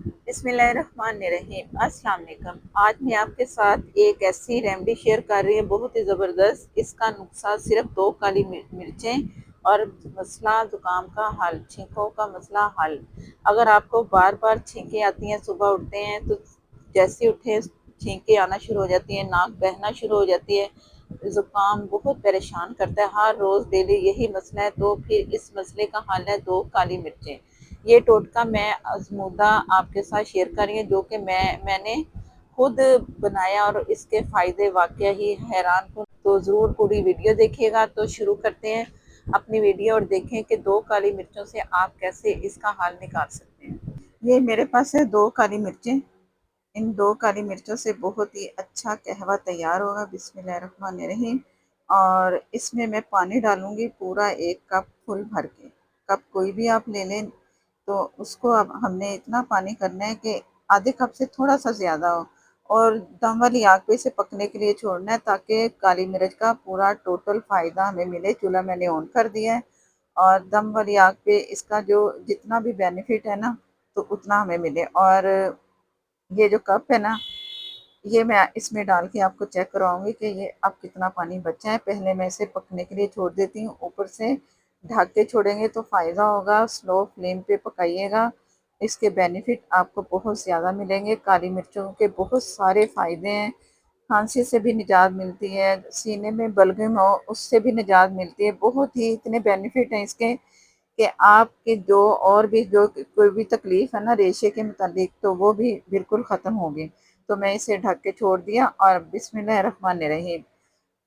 बिस्मिल्लाहिर्रहमानिर्रहीम। अस्सलाम वालेकुम। आज मैं आपके साथ एक ऐसी रेमेडी शेयर कर रही हूँ, बहुत ही ज़बरदस्त। इसका नुस्खा सिर्फ दो काली मिर्चें और मसला ज़ुकाम का हल, छींकों का मसला हल। अगर आपको बार बार छींकें आती हैं, सुबह उठते हैं तो जैसे उठे छींकें आना शुरू हो जाती हैं, नाक बहना शुरू हो जाती है, ज़ुकाम बहुत परेशान करता है, हर रोज़ डेली यही मसला है, तो फिर इस मसले का हल है दो काली मिर्चें। ये टोटका मैं आजमूदा आपके साथ शेयर कर रही हूँ, जो कि मैंने खुद बनाया और इसके फ़ायदे वाकई ही हैरान कुन। तो ज़रूर पूरी वीडियो देखिएगा। तो शुरू करते हैं अपनी वीडियो और देखें कि दो काली मिर्चों से आप कैसे इसका हल निकाल सकते हैं। ये मेरे पास है दो काली मिर्चें। इन दो काली मिर्चों से बहुत ही अच्छा कहवा तैयार होगा। बिस्मिल्लाहिर्रहमानिर्रहीम। और इसमें मैं पानी डालूंगी पूरा 1 कप फुल भर के। कप कोई भी आप ले लें, तो उसको अब हमने इतना पानी करना है कि आधे कप से थोड़ा सा ज़्यादा हो, और दम वाली आग पे इसे पकने के लिए छोड़ना है, ताकि काली मिर्च का पूरा टोटल फ़ायदा हमें मिले। चूल्हा मैंने ऑन कर दिया है और दम वाली आग पे इसका जो जितना भी बेनिफिट है ना, तो उतना हमें मिले। और ये जो कप है ना, ये मैं इसमें डाल के आपको चेक करवाऊंगी कि ये अब कितना पानी बचा है। पहले मैं इसे पकने के लिए छोड़ देती हूँ, ऊपर से ढक के छोड़ेंगे तो फ़ायदा होगा। स्लो फ्लेम पे पकाइएगा, इसके बेनिफिट आपको बहुत ज़्यादा मिलेंगे। काली मिर्चों के बहुत सारे फ़ायदे हैं। खांसी से भी निजात मिलती है, सीने में बलगम हो उससे भी निजात मिलती है। बहुत ही इतने बेनिफिट हैं इसके कि आपके जो और भी जो कोई भी तकलीफ़ है ना रेशे के मुतालिक, तो वो भी बिल्कुल ख़त्म होगी। तो मैं इसे ढक के छोड़ दिया और बिस्मिल्लाहिर्रहमानिर्रहीम।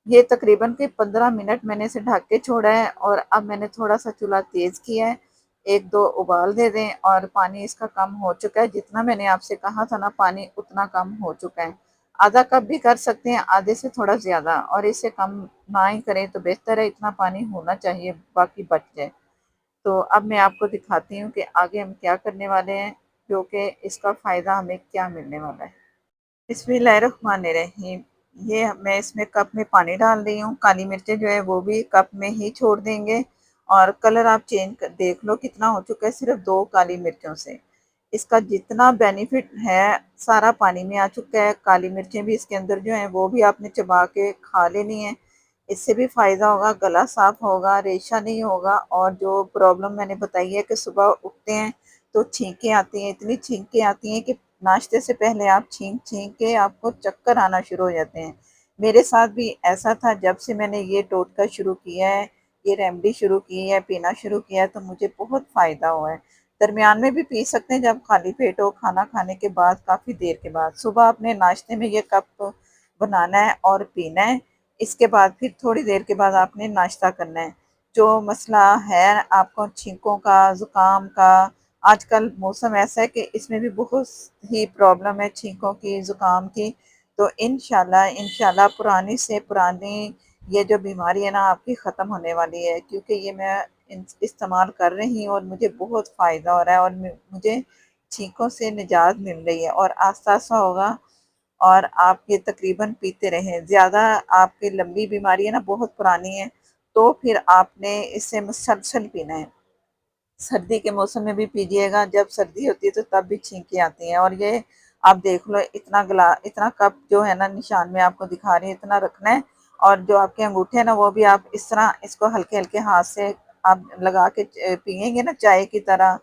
ये तकरीबन के 15 मिनट मैंने इसे ढक के छोड़ा है, और अब मैंने थोड़ा सा चूल्हा तेज़ किया है। 1-2 उबाल दे दें और पानी इसका कम हो चुका है। जितना मैंने आपसे कहा था ना पानी, उतना कम हो चुका है। आधा कप भी कर सकते हैं, आधे से थोड़ा ज़्यादा, और इससे कम ना ही करें तो बेहतर है। इतना पानी होना चाहिए, बाकी बच जाए। तो अब मैं आपको दिखाती हूँ कि आगे हम क्या करने वाले हैं, जो कि इसका फ़ायदा हमें क्या मिलने वाला है। बिस्मिल्लाहिर्रहमानिर्रहीम। ये मैं इसमें कप में पानी डाल रही हूँ। काली मिर्चें जो है वो भी कप में ही छोड़ देंगे। और कलर आप चेंज कर देख लो कितना हो चुका है, सिर्फ दो काली मिर्चों से। इसका जितना बेनिफिट है सारा पानी में आ चुका है। काली मिर्चें भी इसके अंदर जो हैं वो भी आपने चबा के खा लेनी है। इससे भी फ़ायदा होगा, गला साफ होगा, रेशा नहीं होगा। और जो प्रॉब्लम मैंने बताई है कि सुबह उठते हैं तो छींकें आती हैं, इतनी छींकें आती हैं कि नाश्ते से पहले आप छींक छींक के आपको चक्कर आना शुरू हो जाते हैं। मेरे साथ भी ऐसा था। जब से मैंने ये टोटका शुरू किया है, ये रेमेडी शुरू की है, पीना शुरू किया है, तो मुझे बहुत फ़ायदा हुआ है। दरमियान में भी पी सकते हैं, जब खाली पेट हो, खाना खाने के बाद, काफ़ी देर के बाद। सुबह अपने नाश्ते में ये कप बनाना है और पीना है। इसके बाद फिर थोड़ी देर के बाद आपने नाश्ता करना है। जो मसला है आपको छींकों का, ज़ुकाम का, आजकल मौसम ऐसा है कि इसमें भी बहुत ही प्रॉब्लम है छींकों की, ज़ुकाम की। तो इंशाल्लाह इंशाल्लाह पुरानी से पुरानी ये जो बीमारी है ना आपकी ख़त्म होने वाली है, क्योंकि ये मैं इस्तेमाल कर रही हूँ और मुझे बहुत फ़ायदा हो रहा है, और मुझे छींकों से निजात मिल रही है। और आस्ता आस्ता होगा, और आप ये तकरीबन पीते रहें। ज़्यादा आपकी लंबी बीमारी है ना, बहुत पुरानी है, तो फिर आपने इससे मुसलसल पीना है। सर्दी के मौसम में भी पीजिएगा, जब सर्दी होती है तो तब भी छींकें आती हैं। और ये आप देख लो, इतना कप जो है ना, निशान में आपको दिखा रही है, इतना रखना है। और जो आपके अंगूठे हैं ना, वो भी आप इस तरह इसको हल्के हल्के हाथ से आप लगा के पियेंगे ना चाय की तरह,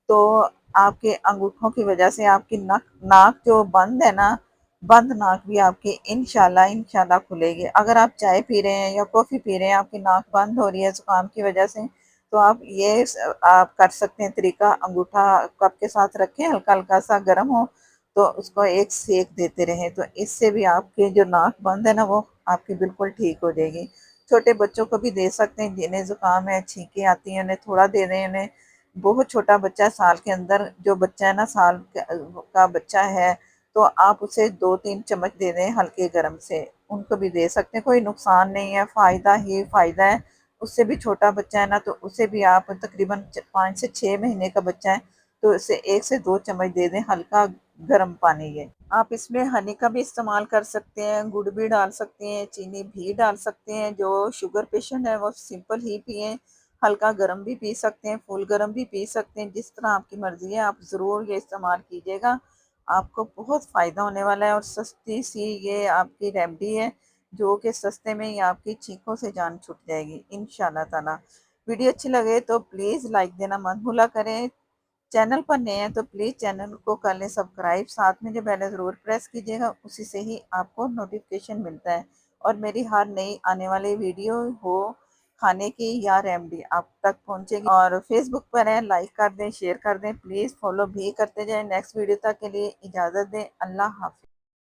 तो आपके अंगूठों की वजह से आपकी नाक नाक जो बंद है ना, बंद नाक भी आपकी इंशाल्लाह इंशाल्लाह खुलेगी। अगर आप चाय पी रहे हैं या कॉफ़ी पी रहे हैं, आपकी नाक बंद हो रही है ज़ुकाम की वजह से, तो आप ये आप कर सकते हैं तरीका। अंगूठा कप के साथ रखें, हल्का हल्का सा गर्म हो तो उसको एक सेक देते रहें, तो इससे भी आपके जो नाक बंद है ना, वो आपकी बिल्कुल ठीक हो जाएगी। छोटे बच्चों को भी दे सकते हैं, जिन्हें ज़ुकाम है, छींकें आती हैं, उन्हें थोड़ा दे दें। उन्हें बहुत छोटा बच्चा है, साल के अंदर जो बच्चा है ना, का बच्चा है, तो आप उसे 2-3 चम्मच दे दें हल्के गर्म से। उनको भी दे सकते हैं, कोई नुकसान नहीं है, फ़ायदा ही फ़ायदा है। उससे भी छोटा बच्चा है ना, तो उसे भी आप तकरीबन 5 से 6 महीने का बच्चा है, तो उसे 1 से 2 चम्मच दे दें हल्का गर्म पानी ये। आप इसमें हनी का भी इस्तेमाल कर सकते हैं, गुड़ भी डाल सकते हैं, चीनी भी डाल सकते हैं। जो शुगर पेशेंट है वो सिंपल ही पिएँ। हल्का गर्म भी पी सकते हैं, फुल गर्म भी पी सकते हैं, जिस तरह आपकी मर्ज़ी है। आप ज़रूर ये इस्तेमाल कीजिएगा, आपको बहुत फ़ायदा होने वाला है और सस्ती सी ये आपकी रेमेडी है, जो कि सस्ते में ही आपकी छींकों से जान छूट जाएगी इंशाअल्लाह ताला। वीडियो अच्छी लगे तो प्लीज़ लाइक देना मत भूला करें। चैनल पर नए हैं तो प्लीज़ चैनल को कर लें सब्सक्राइब, साथ में जो बेल है ज़रूर प्रेस कीजिएगा, उसी से ही आपको नोटिफिकेशन मिलता है और मेरी हर नई आने वाली वीडियो हो खाने की या रेमेडी आप तक पहुंचेगी। और फेसबुक पर है, लाइक कर दें, शेयर कर दें, प्लीज़ फॉलो भी करते जाएं। नेक्स्ट वीडियो तक के लिए इजाज़त दें। अल्लाह हाफ़िज़।